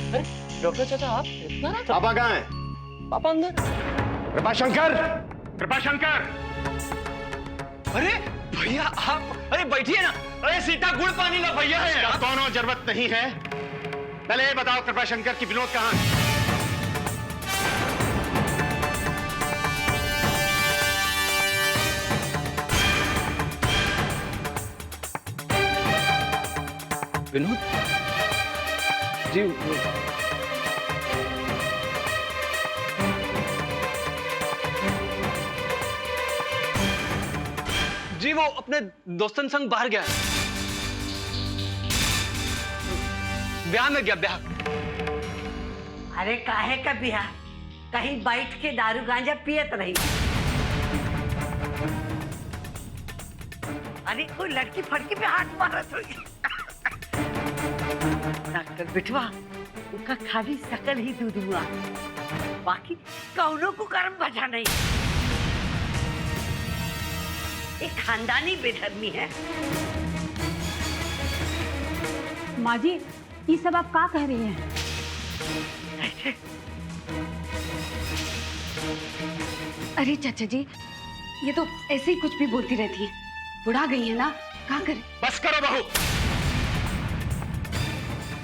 अरे डॉक्टर चाचा आप इतना रात? पापा कहाँ हैं? पापा अंदर। कृपाशंकर, कृपाशंकर। अरे भैया आप, अरे बैठिए ना। अरे सीता गुड़ पानी ला भैया है। दोनों जरूरत नहीं है। पहले ये बताओ कृपाशंकर की विनोद कहाँ है? विनोद जी जी वो अपने दोस्तन संग बाहर गया, ब्याह में गया। ब्याह? अरे काहे का बिहार, कहीं बैठ के दारू गांजा पियत रही। अरे कोई लड़की फड़की पे हाथ मारत हुई। डॉक्टर बिठवा, उनका खाली शकल ही दूध हुआ, बाकी कौनों को कर्म बचा नहीं। एक खानदानी बेधर्मी है। माँ जी, ये सब आप क्या कह रही हैं? अरे चाचा जी, ये तो ऐसे ही कुछ भी बोलती रहती है, बुढ़ा गई है ना, क्या करे। बस करो बहू।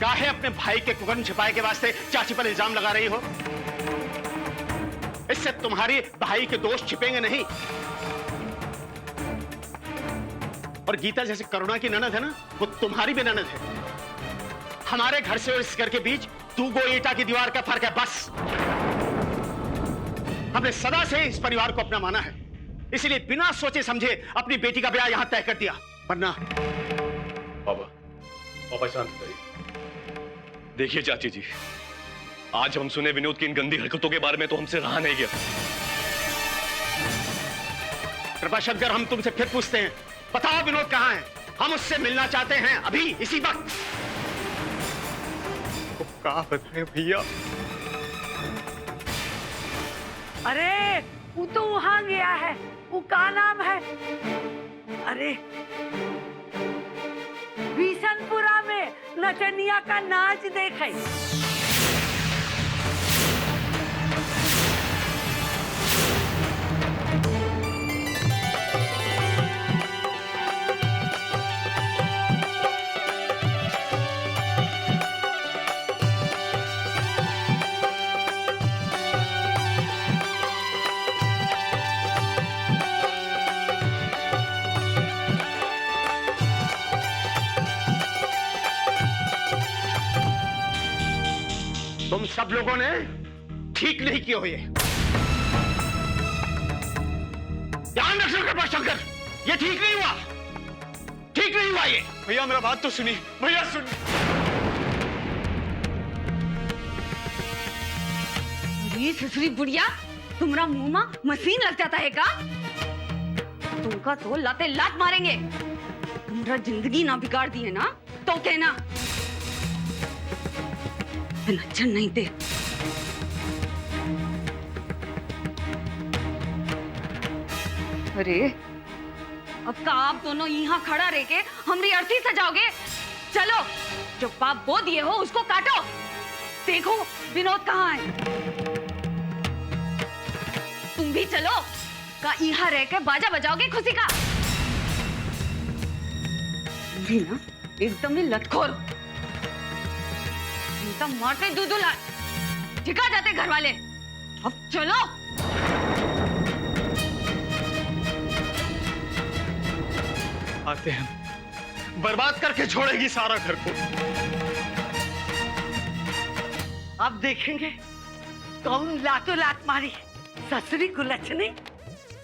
काहे अपने भाई के कुकर्म छिपाए के वास्ते चाची पर इल्जाम लगा रही हो? इससे तुम्हारी भाई के दोष छिपेंगे नहीं। और गीता जैसे करुणा की ननद है ना, वो तुम्हारी भी ननद है। हमारे घर से और इस घर के बीच 2 गो ईंटा की दीवार का फर्क है, बस। हमने सदा से इस परिवार को अपना माना है, इसलिए बिना सोचे समझे अपनी बेटी का ब्याह यहां तय कर दिया। वरना पापा शांत रहिए। देखिए चाची जी, आज हम सुने विनोद की इन गंदी हरकतों के बारे में तो हमसे रहा नहीं गया। कृपाशंकर, हम तुमसे फिर पूछते हैं, बताओ विनोद कहाँ है? हम उससे मिलना चाहते हैं अभी, इसी वक्त। कहा बताए भैया? अरे वो तो वहां गया है, वो का नाम है? अरे बिशनपुरा में नचनिया का नाच देखे। तुम सब लोगों ने ठीक नहीं किए हुए। ध्यान रखना कृपाशंकर, ये ठीक नहीं हुआ, ठीक नहीं हुआ ये। भैया मेरा बात तो सुनिए, भैया सुनिए। अरे ससुरी बुढ़िया, तुम्हारा मुंह में मशीन लग जाता है का? तुमका तो लाते लात मारेंगे। तुम्हारा जिंदगी ना बिगाड़ दी है ना, तो कहना लक्षण नहीं थे। अरे अब का आप दोनों यहाँ खड़ा रह के हमारी अर्थी सजाओगे? चलो, जो पाप बो दिए हो उसको काटो। देखो विनोद कहाँ है। तुम भी चलो, का यहाँ रह के बाजा बजाओगे खुशी का? भी ना एकदम ही लटखोर, मारते दूध ला ठिका जाते घर वाले। अब चलो। आते हैं, बर्बाद करके छोड़ेगी सारा घर को। अब देखेंगे कौन लातों लात मारी। ससुरी कुलच्छनी,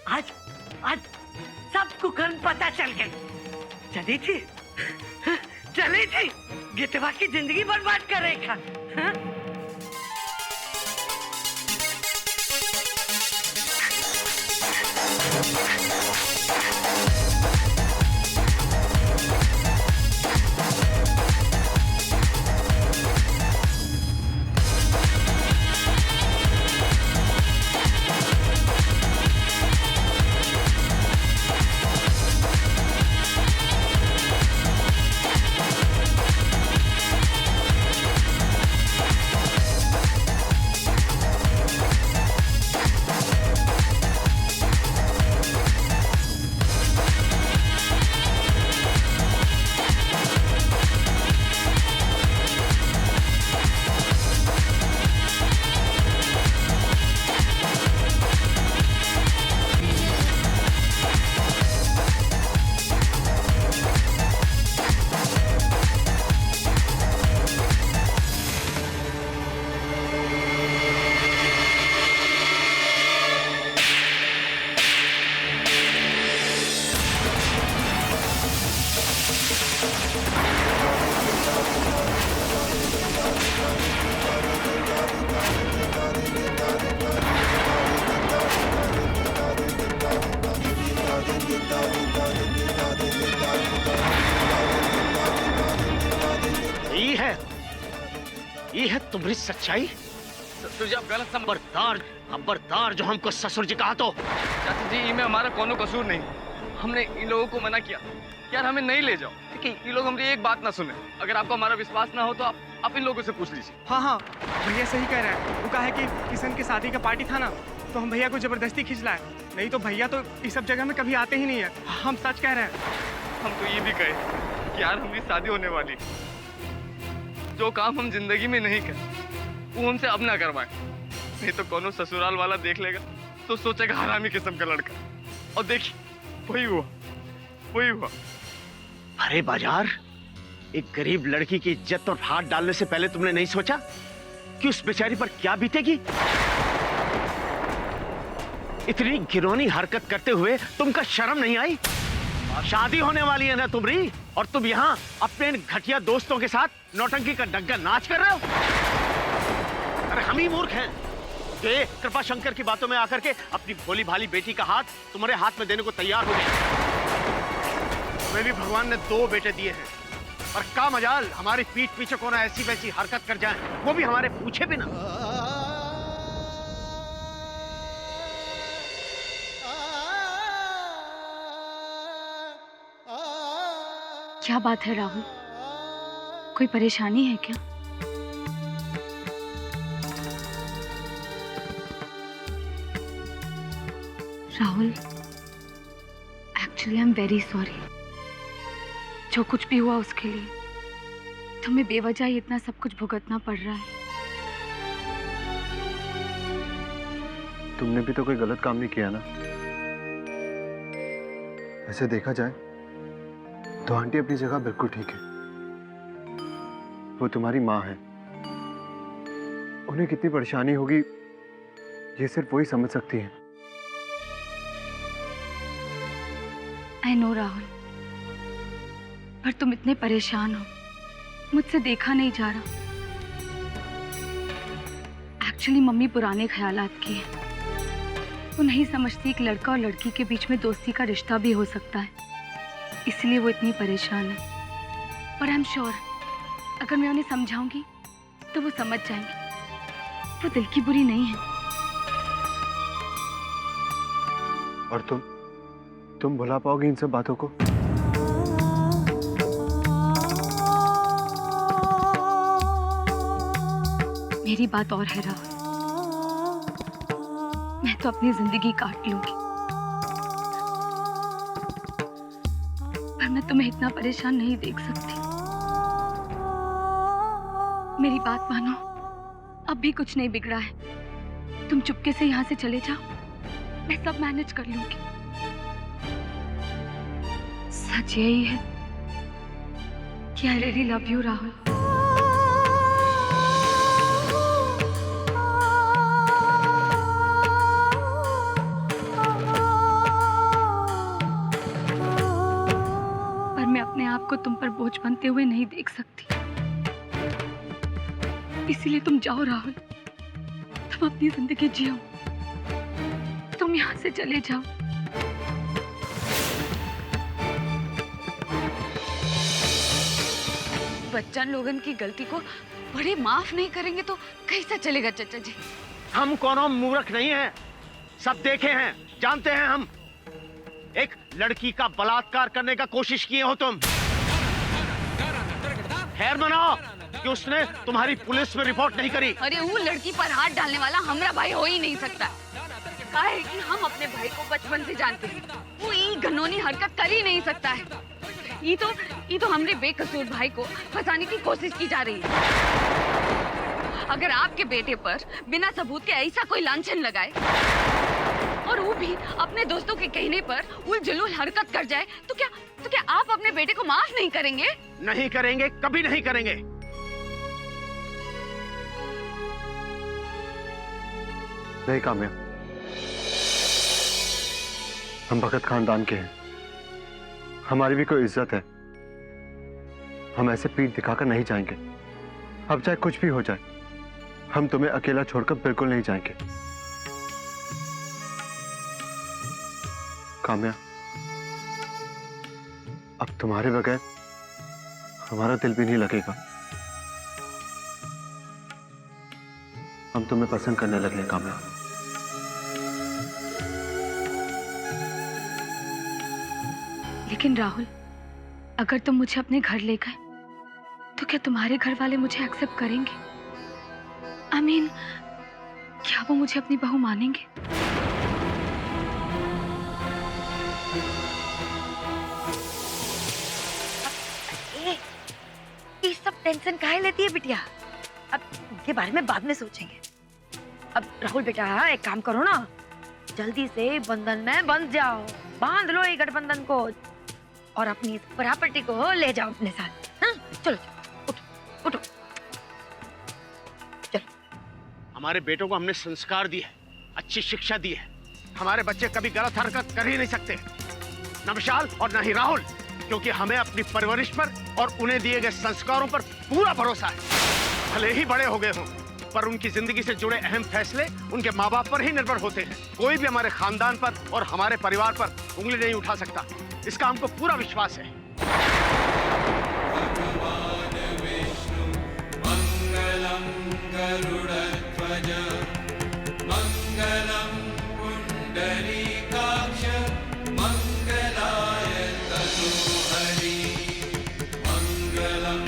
आज आज सब कुकर्म पता चल गए। चली थी गिटवा की जिंदगी बर्बाद करेगा। हाँ? ये है तुम्हारी सच्चाई? ससुर जी आप गलत समझ। खबरदार, खबरदार जो हमको ससुर जी कहा तो। चाचा जी इनमें हमारा कोनो कसूर नहीं। हमने इन लोगों को मना किया कि यार हमें नहीं ले जाओ, देखिए ये लोग हमारी एक बात ना सुने। अगर आपको हमारा विश्वास ना हो तो आप इन लोगों से पूछ लीजिए। हाँ हाँ, भैया सही कह रहे हैं। वो कहा है कि किशन की शादी का पार्टी था ना, तो हम भैया को जबरदस्ती खींच लाए। नहीं तो भैया तो इस सब जगह में कभी आते ही नहीं है। हम सच कह रहे हैं। हम तो ये भी कहे कि यार हमारी शादी होने वाली, जो काम हम जिंदगी में नहीं कर वो हमसे अब ना करवाए, नहीं तो कोनो ससुराल वाला देख लेगा तो सोचेगा हरामी किस्म का लड़का। और देखिए वही हुआ, वही हुआ। अरे बाजार, एक गरीब लड़की की इज्जत और हाथ डालने से पहले तुमने नहीं सोचा कि उस बेचारी पर क्या बीतेगी? इतनी घिनौनी हरकत करते हुए तुमका शर्म नहीं आई? शादी होने वाली है ना तुम्हारी, और तुम यहाँ अपने इन घटिया दोस्तों के साथ नौटंकी का डग्गा नाच कर रहे हो। अरे हम ही मूर्ख हैं जो ये कृपा शंकर की बातों में आकर के अपनी भोली भाली बेटी का हाथ तुम्हारे हाथ में देने को तैयार हो गए। तुम्हें भी भगवान ने 2 बेटे दिए हैं, और का मजाल हमारी पीठ पीछे कोना ऐसी वैसी हरकत कर जाए, वो भी हमारे पूछे बिना। क्या बात है राहुल, कोई परेशानी है क्या? Rahul, actually I am very sorry. जो कुछ भी हुआ उसके लिए तुम्हें बेवजह ही इतना सब कुछ भुगतना पड़ रहा है। तुमने भी तो कोई गलत काम नहीं किया ना। ऐसे देखा जाए तो आंटी अपनी जगह बिल्कुल ठीक है। वो तुम्हारी माँ है, उन्हें कितनी परेशानी होगी ये सिर्फ वही समझ सकती है। आई नो राहुल, पर तुम इतने परेशान हो, मुझसे देखा नहीं जा रहा। एक्चुअली मम्मी पुराने ख्यालात की है। वो नहीं समझती एक लड़का और लड़की के बीच में दोस्ती का रिश्ता भी हो सकता है, इसलिए वो इतनी परेशान है। पर आई एम श्योर अगर मैं उन्हें समझाऊंगी तो वो समझ जाएंगी। वो दिल की बुरी नहीं है। और तुम भुला पाओगे इन सब बातों को? मेरी बात और है राहुल, मैं तो अपनी जिंदगी काट लूंगी, पर मैं तुम्हें इतना परेशान नहीं देख सकती। मेरी बात मानो, अब भी कुछ नहीं बिगड़ा है। तुम चुपके से यहाँ से चले जाओ, मैं सब मैनेज कर लूंगी। सच यही है कि I really love you Rahul. पर मैं अपने आप को तुम पर बोझ बनते हुए नहीं देख सकती, इसीलिए तुम जाओ राहुल। तुम अपनी जिंदगी जियो, तुम यहाँ से चले जाओ। बच्चन लोगन की गलती को बड़े माफ नहीं करेंगे तो कैसा चलेगा चाचा जी? हम कोनो मूर्ख नहीं हैं, सब देखे हैं, जानते हैं हम। एक लड़की का बलात्कार करने का कोशिश किए हो तुम। खैर मनाओ कि उसने तुम्हारी पुलिस में रिपोर्ट नहीं करी। अरे वो लड़की पर हाथ डालने वाला हमारा भाई हो ही नहीं सकता। कहा है कि हम अपने भाई को बचपन से जानते हैं, वो ये घनौनी हरकत कर ही नहीं सकता है। ये तो हमरे बेकसूर भाई को फंसाने की कोशिश की जा रही है। अगर आपके बेटे पर बिना सबूत के ऐसा कोई लांछन लगाए और वो भी अपने दोस्तों के कहने पर उलझुल हरकत कर जाए तो क्या आप अपने बेटे को माफ नहीं करेंगे? नहीं करेंगे, कभी नहीं करेंगे। नहीं काम्या, हम भगत खानदान के हैं, हमारी भी कोई इज्जत है। हम ऐसे पीठ दिखाकर नहीं जाएंगे। अब चाहे कुछ भी हो जाए, हम तुम्हें अकेला छोड़कर बिल्कुल नहीं जाएंगे। काम्या, अब तुम्हारे बगैर हमारा दिल भी नहीं लगेगा। हम तुम्हें पसंद करने लगे हैं काम्या। लेकिन राहुल, अगर तुम मुझे अपने घर ले गए तो क्या तुम्हारे घर वाले मुझे एक्सेप्ट करेंगे? I mean, क्या वो मुझे अपनी बहू मानेंगे? ये सब टेंशन काहे लेती है बिटिया? अब इनके बारे में बाद में सोचेंगे। अब राहुल बेटा एक काम करो ना, जल्दी से बंधन में बंध जाओ, बांध लो ये गठबंधन को और अपनी प्रॉपर्टी को ले जाओ अपने साथ। हाँ? चलो उठो उठो चलो। हमारे बेटों को हमने संस्कार दिए, अच्छी शिक्षा दी है। हमारे बच्चे कभी गलत हरकत कर ही नहीं सकते, न विशाल और न ही राहुल, क्योंकि हमें अपनी परवरिश पर और उन्हें दिए गए संस्कारों पर पूरा भरोसा है। भले ही बड़े हो गए हों, पर उनकी जिंदगी से जुड़े अहम फैसले उनके माँ बाप पर ही निर्भर होते हैं। कोई भी हमारे खानदान पर और हमारे परिवार पर उंगली नहीं उठा सकता, इसका हमको पूरा विश्वास है। मंगलम गरुड़ध्वज मंगलम पुंडरीकाक्ष मंगलाय तनोहरि मंगलम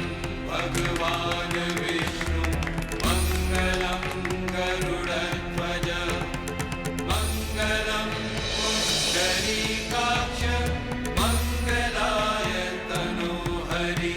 भगवान विष्णु मंगलम गरुड़ध्वज मंगलम पुंडरीकाक्ष मंगलाय तनोहरि।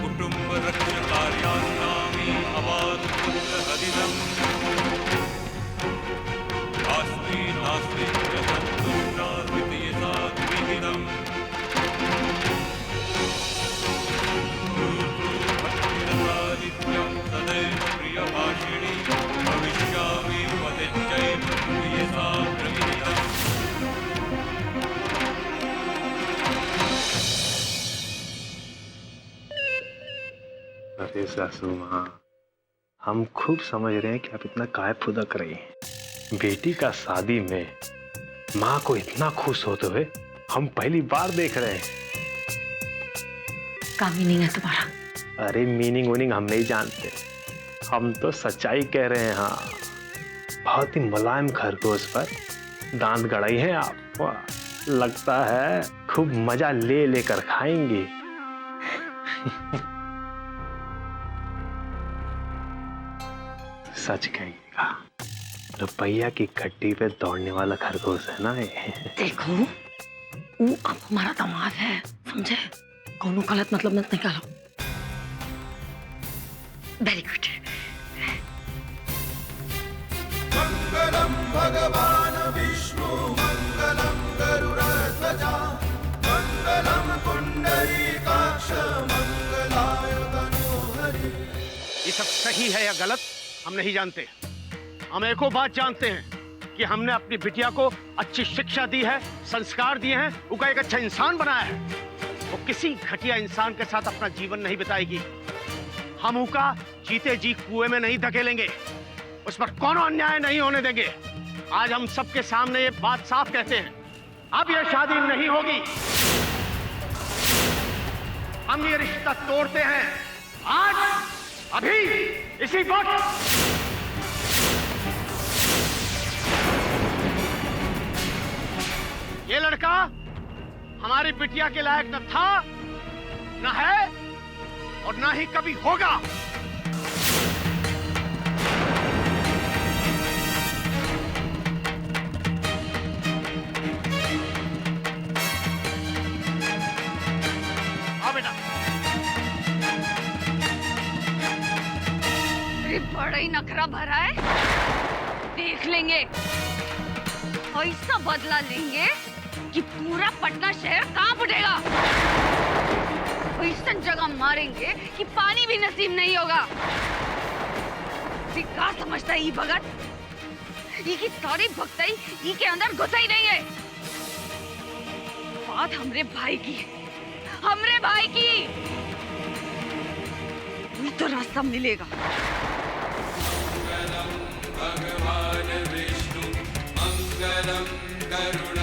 कुटुंब रक्षकार्यान्नामी अवादुहदिदम् आस्ति नास्ति प्रसन्तुष्टाद्वितीयसाद्विहितम् भक्तिरसादित्यं सदैव प्रियभाषिणी भविष्यामि वदेत्यैव प्रियसा प्रविदितम्। अरे सासू माँ, हम खूब समझ रहे हैं कि आप इतना काय फुदक रही हैं। बेटी का शादी में माँ को इतना खुश होते हुए हम पहली बार देख रहे हैं। क्या मीनिंग है तुम्हारा? अरे मीनिंग वोनिंग हम नहीं जानते, हम तो सच्चाई कह रहे हैं। हाँ, बहुत ही मुलायम खरगोश पर दांत गड़ाई हैं आप। वाह, लगता है खूब मजा ले लेकर खाएंगे। सच कहिएगा, रुपया की गड्डी पे दौड़ने वाला खरगोश है ना ये। देखो, वो अब हमारा दामाद है, समझे? कौनो गलत मतलब मत निकालो। Very good. मंगलम भगवान विष्णु मंगलम गरुड़ध्वज मंगलम पुंडरीकाक्ष मंगलाय तनोहरि। ये सब सही है या गलत हम नहीं जानते। हम एको बात जानते हैं कि हमने अपनी बिटिया को अच्छी शिक्षा दी है, संस्कार दिए हैं, उसका एक अच्छा इंसान बनाया है। वो किसी घटिया इंसान के साथ अपना जीवन नहीं बिताएगी। हम उसका जीते जी कुएं में नहीं धकेलेंगे, उस पर कोनो अन्याय नहीं होने देंगे। आज हम सबके सामने ये बात साफ कहते हैं, अब यह शादी नहीं होगी। हम ये रिश्ता तोड़ते हैं आज, अभी, इसी वक्त। ये लड़का हमारी बिटिया के लायक न था, न है और न ही कभी होगा। आओ बेटा। बड़ा ही नखरा भरा है, देख लेंगे। ऐसा बदला लेंगे कि पूरा पटना शहर कांप उठेगा। ऐसा जगह मारेंगे कि पानी भी नसीब नहीं होगा। क्या समझता है ये भगत? ये की सारी भक्ताई ये के अंदर घुसा ही नहीं है। बात हमरे भाई की है, हमरे भाई की। पूरी तरह सब मिलेगा। भगवान विष्णु मंगलम करुण